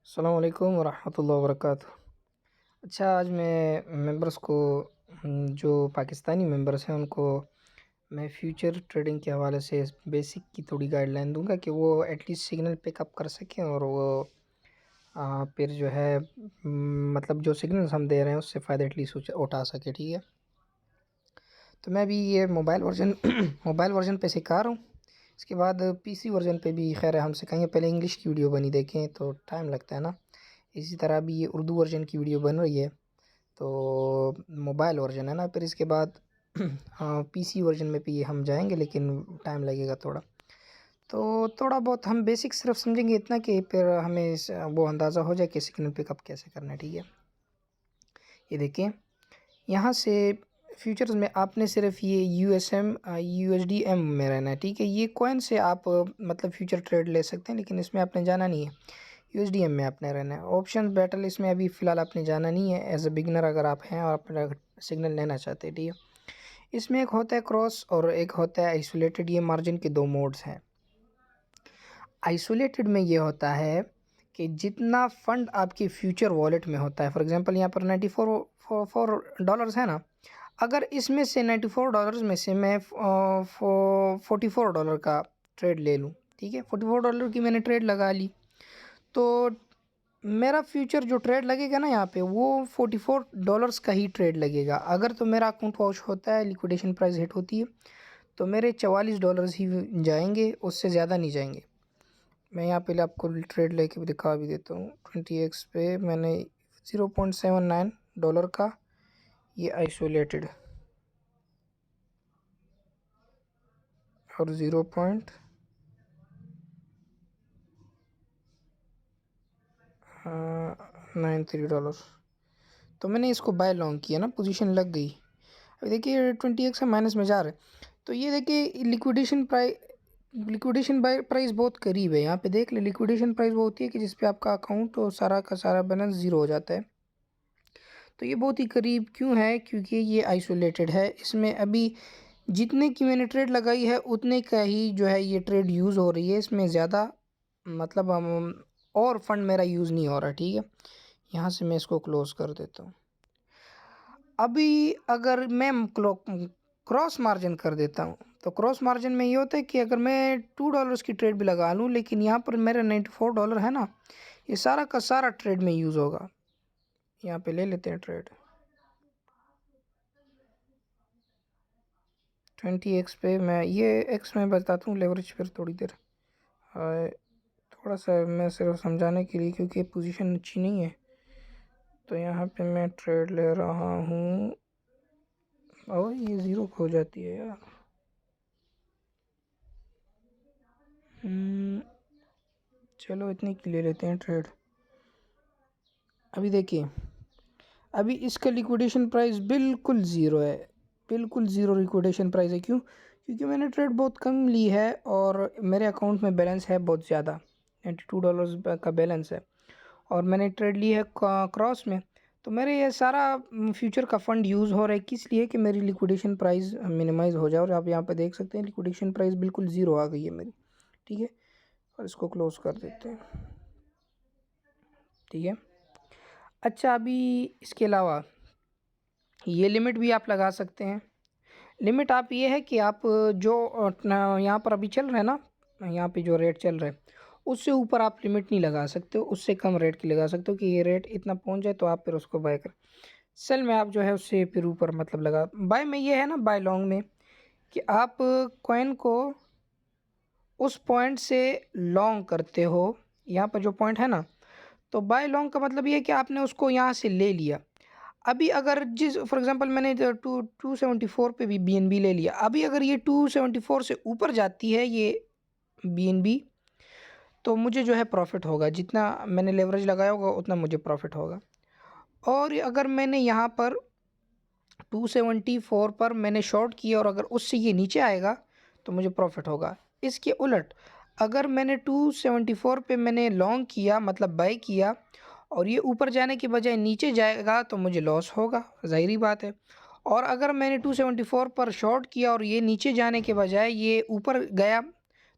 अस्सलाम वालेकुम वरहमतुल्लाहि वबरकातुह। अच्छा, आज मैं मेंबर्स को जो पाकिस्तानी मेंबर्स हैं उनको मैं फ्यूचर ट्रेडिंग के हवाले से बेसिक की थोड़ी गाइडलाइन दूंगा कि वो एटलीस्ट सिग्नल पिकअप कर सकें और वो फिर जो है मतलब जो सिग्नल्स हम दे रहे हैं उससे फ़ायदा एटलीस्ट उठा सके। ठीक है, तो मैं भी ये मोबाइल वर्जन मोबाइल वर्जन पे सिखा रहा हूँ। इसके बाद पीसी वर्जन पे भी खैर हम सिखाएंगे। पहले इंग्लिश की वीडियो बनी देखें तो टाइम लगता है ना। इसी तरह भी ये उर्दू वर्जन की वीडियो बन रही है, तो मोबाइल वर्जन है ना। फिर इसके बाद हाँ, पीसी वर्जन में भी हम जाएंगे लेकिन टाइम लगेगा थोड़ा। तो थोड़ा बहुत हम बेसिक सिर्फ समझेंगे इतना कि फिर हमें वो अंदाज़ा हो जाए कि सिग्नल पिकअप कैसे करना है। ठीक है, ये देखिए यहाँ से फ्यूचर्स में आपने सिर्फ ये USD M में रहना है। ठीक है, ये कॉइन से आप मतलब फ्यूचर ट्रेड ले सकते हैं लेकिन इसमें आपने जाना नहीं है। USDM में आपने रहना है। ऑप्शन बैटल इसमें अभी फ़िलहाल आपने जाना नहीं है एज अ बिगनर अगर आप हैं और अपना सिग्नल लेना चाहते हैं। ठीक है, इसमें एक होता है क्रॉस और एक होता है आइसोलेटेड। ये मार्जिन के दो मोड्स हैं। आइसोलेटेड में ये होता है कि जितना फ़ंड आपके फ्यूचर वॉलेट में होता है, फॉर एग्जांपल यहाँ पर 94 डॉलर्स है ना। अगर इसमें से $94 में से मैं $44 का ट्रेड ले लूँ, ठीक है, $44 की मैंने ट्रेड लगा ली, तो मेरा फ्यूचर जो ट्रेड लगेगा ना यहाँ पे वो $44 का ही ट्रेड लगेगा। अगर तो मेरा अकाउंट वॉश होता है, लिक्विडेशन प्राइस हिट होती है, तो मेरे $44 ही जाएंगे, उससे ज़्यादा नहीं जाएंगे। मैं यहाँ पहले आपको ट्रेड लेके भी दिखा भी देता हूँ। 20x पे मैंने $0.79 का ये आइसोलेटेड और $0.93, तो मैंने इसको बाय लॉन्ग किया ना, पोजीशन लग गई। अभी देखिए 20x माइनस में जा रहा है, तो ये देखिए लिक्विडेशन प्राइस बहुत करीब है। यहाँ पे देख ले, लिक्विडेशन प्राइस वो होती है कि जिस पे आपका अकाउंट और सारा का सारा बैलेंस ज़ीरो हो जाता है। तो ये बहुत ही करीब क्यों है? क्योंकि ये आइसोलेटेड है। इसमें अभी जितने की मैंने ट्रेड लगाई है उतने का ही जो है ये ट्रेड यूज़ हो रही है। इसमें ज़्यादा मतलब और फंड मेरा यूज़ नहीं हो रहा। ठीक है, यहाँ से मैं इसको क्लोज़ कर देता हूँ। अभी अगर मैं क्रॉस मार्जिन कर देता हूँ, तो क्रॉस मार्जिन में ये होता है कि अगर मैं $2 की ट्रेड भी लगा लूँ लेकिन यहाँ पर मेरा $94 है ना, ये सारा का सारा ट्रेड में यूज़ होगा। यहाँ पे ले लेते हैं ट्रेड 20x पे। मैं ये एक्स में बताता हूँ लेवरेज फिर थोड़ी देर। थोड़ा सा मैं सिर्फ समझाने के लिए, क्योंकि पोजीशन अच्छी नहीं है। तो यहाँ पे मैं ट्रेड ले रहा हूँ और ये ज़ीरो खो जाती है यार। चलो इतनी की ले लेते हैं ट्रेड। अभी देखिए, अभी इसका लिक्विडेशन प्राइस बिल्कुल ज़ीरो है, बिल्कुल ज़ीरो लिक्विडेशन प्राइस है। क्यों? क्योंकि मैंने ट्रेड बहुत कम ली है और मेरे अकाउंट में बैलेंस है बहुत ज़्यादा, $92 का बैलेंस है, और मैंने ट्रेड ली है क्रॉस में। तो मेरे ये सारा फ्यूचर का फ़ंड यूज़ हो रहा है, किस लिए कि मेरी लिक्विडेशन प्राइस मिनिमाइज़ हो जाए। और आप यहाँ पे देख सकते हैं लिक्विडेशन प्राइस बिल्कुल ज़ीरो आ गई है मेरी। ठीक है, और इसको क्लोज़ कर देते हैं। ठीक है, अच्छा, अभी इसके अलावा ये लिमिट भी आप लगा सकते हैं। लिमिट आप ये है कि आप जो यहाँ पर अभी चल रहा है ना, यहाँ पे जो रेट चल रहा है उससे ऊपर आप लिमिट नहीं लगा सकते हो, उससे कम रेट की लगा सकते हो कि ये रेट इतना पहुँच जाए तो आप फिर उसको बाय कर। सेल में आप जो है उससे फिर ऊपर मतलब लगा। बाय में ये है ना, बाय लॉन्ग में कि आप कॉइन को उस पॉइंट से लॉन्ग करते हो। यहाँ पर जो पॉइंट है ना, तो बाय लॉन्ग का मतलब ये है कि आपने उसको यहाँ से ले लिया। अभी अगर जिस फॉर एग्जांपल मैंने 274 पे भी BNB ले लिया, अभी अगर ये 274 से ऊपर जाती है ये BNB, तो मुझे जो है प्रॉफिट होगा। जितना मैंने लेवरेज लगाया होगा उतना मुझे प्रॉफिट होगा। और अगर मैंने यहाँ पर 274 पर मैंने शॉर्ट किया और अगर उससे ये नीचे आएगा तो मुझे प्रॉफिट होगा। इसके उलट अगर मैंने 274 पे मैंने लॉन्ग किया मतलब बाय किया और ये ऊपर जाने के बजाय नीचे जाएगा तो मुझे लॉस होगा, ज़ाहिरी बात है। और अगर मैंने 274 पर शॉर्ट किया और ये नीचे जाने के बजाय ये ऊपर गया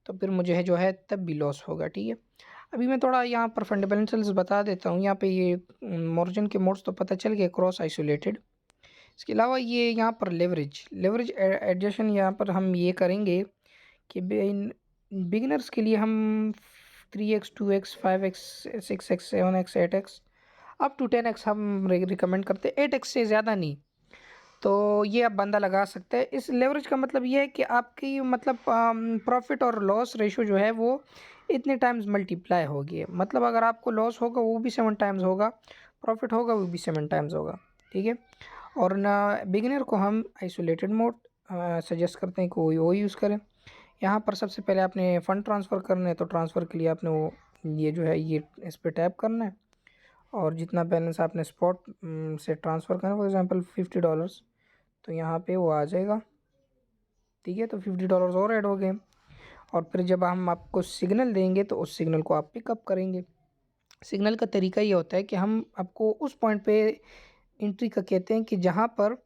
तो फिर मुझे है जो है तब भी लॉस होगा। ठीक है, अभी मैं थोड़ा यहाँ पर फंडामेंटल्स बता देता हूँ। यहाँ पे ये मार्जिन के मोड्स तो पता चल गया, क्रॉस आइसोलेटेड। इसके अलावा ये यहाँ पर लेवरेज एडजशन यहाँ पर हम ये करेंगे कि बिगिनर्स के लिए हम 3x 2x 5x 6x 7x 8x up to 10x हम रिकमेंड करते हैं, 8x से ज़्यादा नहीं। तो ये आप बंदा लगा सकते हैं। इस लेवरेज का मतलब ये है कि आपकी मतलब प्रॉफिट और लॉस रेशो जो है वो इतने टाइम्स मल्टीप्लाई होगी। मतलब अगर आपको लॉस होगा वो भी 7 टाइम्स होगा, प्रॉफिट होगा वो भी 7 टाइम्स होगा, ठीक है। और ना बिगिनर को हम आइसोलेटेड मोड सजेस्ट करते हैं कि वो यूज़ करें। यहाँ पर सबसे पहले आपने फ़ंड ट्रांसफ़र करना है, तो ट्रांसफ़र के लिए आपने वो ये जो है ये इस पर टैप करना है और जितना बैलेंस आपने स्पॉट से ट्रांसफ़र करना है, फॉर एग्ज़ाम्पल $50, तो यहाँ पे वो आ जाएगा, ठीक है। तो $50 और ऐड हो गए। और फिर जब हम आपको सिग्नल देंगे तो उस सिग्नल को आप पिकअप करेंगे। सिग्नल का तरीका ये होता है कि हम आपको उस पॉइंट पे एंट्री का कहते हैं कि जहाँ पर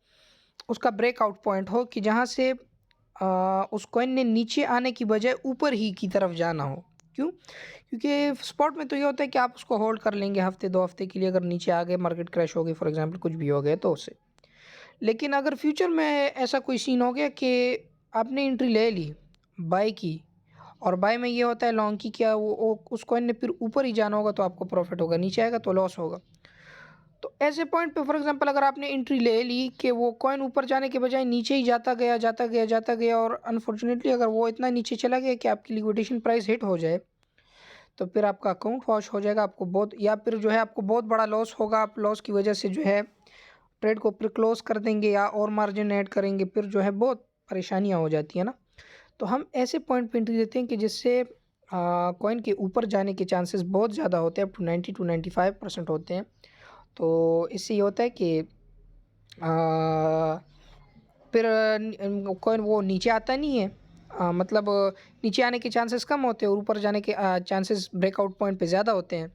उसका ब्रेकआउट पॉइंट हो, कि जहाँ से उस कॉइन ने नीचे आने की बजाय ऊपर ही की तरफ जाना हो। क्यों? क्योंकि स्पॉट में तो ये होता है कि आप उसको होल्ड कर लेंगे हफ्ते 2 हफ्ते के लिए, अगर नीचे आ गए, मार्केट क्रैश हो गई फॉर एग्जांपल, कुछ भी हो गया तो उससे। लेकिन अगर फ्यूचर में ऐसा कोई सीन हो गया कि आपने एंट्री ले ली, बाय की, और बाय में ये होता है लॉन्ग की, क्या वो उस कॉइन ने फिर ऊपर ही जाना होगा तो आपको प्रॉफिट होगा, नीचे आएगा तो लॉस होगा। तो ऐसे पॉइंट पे फॉर एग्जांपल अगर आपने एंट्री ले ली कि वो कॉइन ऊपर जाने के बजाय नीचे ही जाता गया और अनफॉर्चुनेटली अगर वो इतना नीचे चला गया कि आपकी लिक्विडेशन प्राइस हिट हो जाए, तो फिर आपका अकाउंट वॉश हो जाएगा, आपको बहुत, या फिर जो है आपको बहुत बड़ा लॉस होगा। आप लॉस की वजह से जो है ट्रेड को फिर क्लोज कर देंगे या और मार्जिन ऐड करेंगे, फिर जो है बहुत परेशानियाँ हो जाती है ना। तो हम ऐसे पॉइंट पे एंट्री देते हैं कि जिससे कॉइन के ऊपर जाने के चांसेस बहुत ज़्यादा होते हैं, अप टू 90 to 95% होते हैं। तो इससे ये होता है कि फिर कॉइन वो नीचे आता नहीं है, मतलब नीचे आने के चांसेस कम होते हैं और ऊपर जाने के चांसेस ब्रेकआउट पॉइंट पे ज़्यादा होते हैं।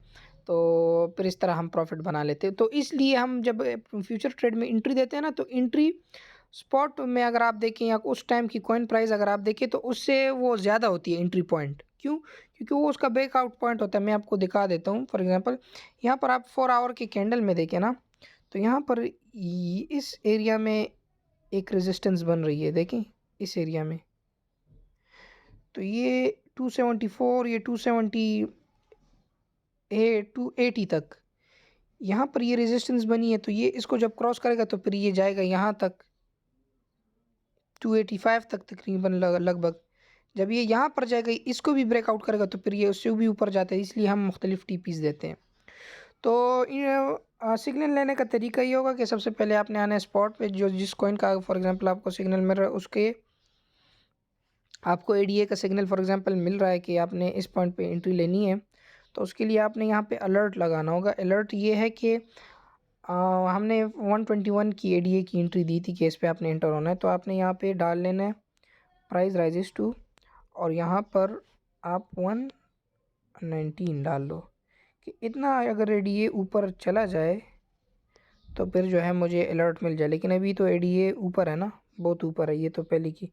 तो फिर इस तरह हम प्रॉफिट बना लेते हैं। तो इसलिए हम जब फ्यूचर ट्रेड में एंट्री देते हैं ना, तो एंट्री स्पॉट में अगर आप देखें या उस टाइम की कॉइन प्राइस अगर आप देखें तो उससे वो ज़्यादा होती है एंट्री पॉइंट। क्यों? क्योंकि वो उसका ब्रेकआउट पॉइंट होता है। मैं आपको दिखा देता हूँ। फॉर एग्जांपल यहाँ पर आप 4 आवर के कैंडल में देखें ना, तो यहाँ पर इस एरिया में एक रेजिस्टेंस बन रही है, देखें इस एरिया में। तो ये 274, ये 280 तक यहाँ पर ये रेजिस्टेंस बनी है। तो ये इसको जब क्रॉस करेगा तो फिर ये जाएगा यहाँ तक, 285 तक तकरीबन लगभग। जब ये यहाँ पर जाएगा, इसको भी ब्रेकआउट करेगा तो फिर ये उससे भी ऊपर जाता है। इसलिए हम मुख्तलिफ टीपीस देते हैं। तो सिग्नल लेने का तरीका ये होगा कि सबसे पहले आपने आना है स्पॉट पे, जो जिस कॉइन का फॉर एग्जांपल आपको सिग्नल मिल रहा है, उसके आपको एडीए का सिग्नल फॉर एग्जांपल मिल रहा है कि आपने इस पॉइंट पे एंट्री लेनी है। तो उसके लिए आपने यहाँ पे अलर्ट लगाना होगा। अलर्ट ये है कि हमने 121 की एडीए की एंट्री दी थी कि इस पे आपने एंटर होना है। तो आपने यहाँ पे डाल लेना है प्राइस राइजेस टू, और यहाँ पर आप 119 डाल लो कि इतना अगर एडीए ऊपर चला जाए तो फिर जो है मुझे अलर्ट मिल जाए। लेकिन अभी तो एडीए ऊपर है ना, बहुत ऊपर है। ये तो पहले की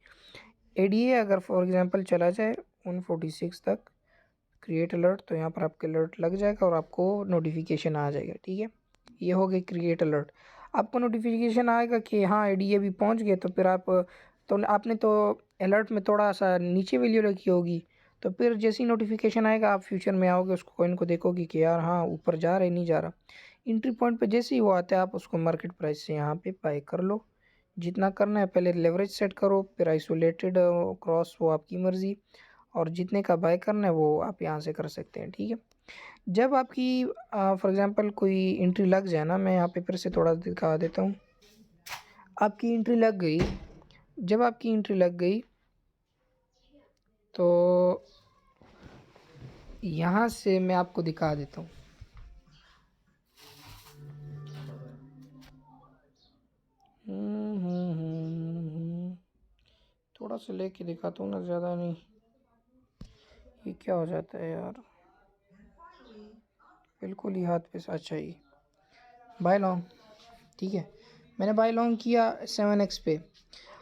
एडीए अगर फॉर एग्जांपल चला जाए 146 तक, क्रिएट अलर्ट, तो यहाँ पर आपके अलर्ट लग जाएगा और आपको नोटिफिकेशन आ जाएगा, ठीक है। ये हो गई क्रिएट अलर्ट। आपको नोटिफिकेशन आएगा कि हाँ एडीए भी पहुँच गए। तो फिर तो आपने तो अलर्ट में थोड़ा सा नीचे वैल्यू रखी होगी, तो फिर जैसे ही नोटिफिकेशन आएगा आप फ्यूचर में आओगे, उसको कॉइन को देखोगे कि यार हाँ ऊपर जा रहा है, नहीं जा रहा। एंट्री पॉइंट पे जैसे ही वो आता है आप उसको मार्केट प्राइस से यहाँ पे बाय कर लो। जितना करना है पहले लेवरेज सेट करो, फिर आइसोलेटेड क्रॉस, वो आपकी मर्ज़ी, और जितने का बाय करना है वो आप यहाँ से कर सकते हैं, ठीक है। जब आपकी फॉर एग्जांपल कोई एंट्री लग जाए ना, मैं यहाँ पे फिर से थोड़ा दिखा देता हूँ। आपकी एंट्री लग गई, जब आपकी एंट्री लग गई तो यहाँ से मैं आपको दिखा देता हूँ। थोड़ा सा लेके दिखाता हूँ ना, ज़्यादा नहीं। ये क्या हो जाता है यार, बिल्कुल ही हाथ पे अच्छा ही बाय लॉन्ग, ठीक है। मैंने बाय लॉन्ग किया 7x पे।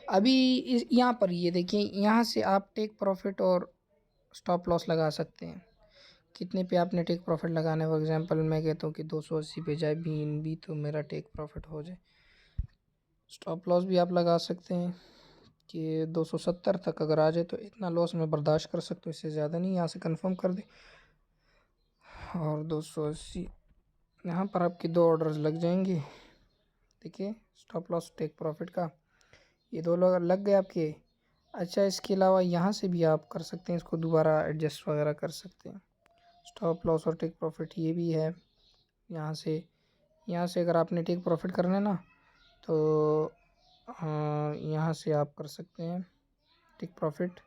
अभी यहाँ पर ये देखिए, यहाँ से आप टेक प्रॉफिट और स्टॉप लॉस लगा सकते हैं कितने पे आपने टेक प्रॉफिट लगाना है। फॉर एग्जांपल मैं कहता हूँ कि 280 पे जाए BNB तो मेरा टेक प्रॉफिट हो जाए। स्टॉप लॉस भी आप लगा सकते हैं कि 270 तक अगर आ जाए तो इतना लॉस मैं बर्दाश्त कर सकता हूँ, इससे ज़्यादा नहीं। यहाँ से कंफर्म कर दे और 280 यहाँ पर आपके 2 ऑर्डर्स लग जाएंगे। देखिए स्टॉप लॉस टेक प्रॉफिट का ये 2 लोग लग गए आपके। अच्छा इसके अलावा यहाँ से भी आप कर सकते हैं, इसको दोबारा एडजस्ट वगैरह कर सकते हैं। स्टॉप लॉस और टेक प्रॉफिट ये भी है। यहाँ से अगर आपने टेक प्रॉफिट करना है ना तो यहाँ से आप कर सकते हैं टेक प्रॉफिट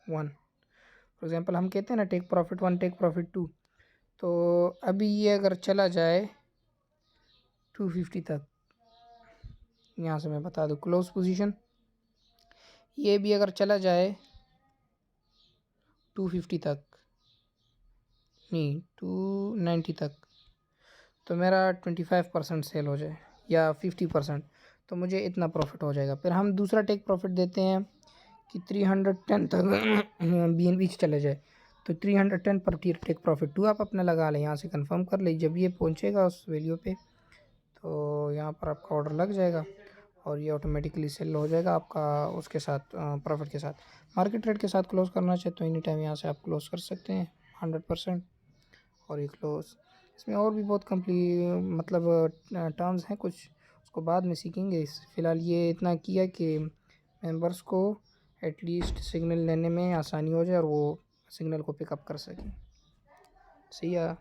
1। फॉर एग्जांपल हम कहते हैं ना टेक प्रॉफिट 1 टेक प्रॉफिट 2। तो अभी ये अगर चला जाए 250 तक, यहाँ से मैं बता दूँ क्लोज पोजीशन, ये भी अगर चला जाए 250 तक नहीं 290 तक तो मेरा 25% सेल हो जाए या 50%, तो मुझे इतना प्रॉफिट हो जाएगा। फिर हम दूसरा टेक प्रॉफिट देते हैं कि 310 तक BNB चले जाए तो 310 पर टेक प्रॉफिट 2 आप अपना लगा लें। यहाँ से कंफर्म कर ले, जब ये पहुँचेगा उस वैल्यू पे तो यहाँ पर आपका ऑर्डर लग जाएगा और ये ऑटोमेटिकली सेल हो जाएगा आपका उसके साथ प्रॉफिट के साथ। मार्केट रेट के साथ क्लोज करना चाहे तो एनी टाइम यहाँ से आप क्लोज कर सकते हैं 100%। और ये क्लोज इसमें और भी बहुत मतलब टर्म्स हैं कुछ, उसको बाद में सीखेंगे। फ़िलहाल ये इतना किया कि मेंबर्स को एटलीस्ट सिग्नल लेने में आसानी हो जाए और वो सिग्नल को पिकअप कर सकें। सही है।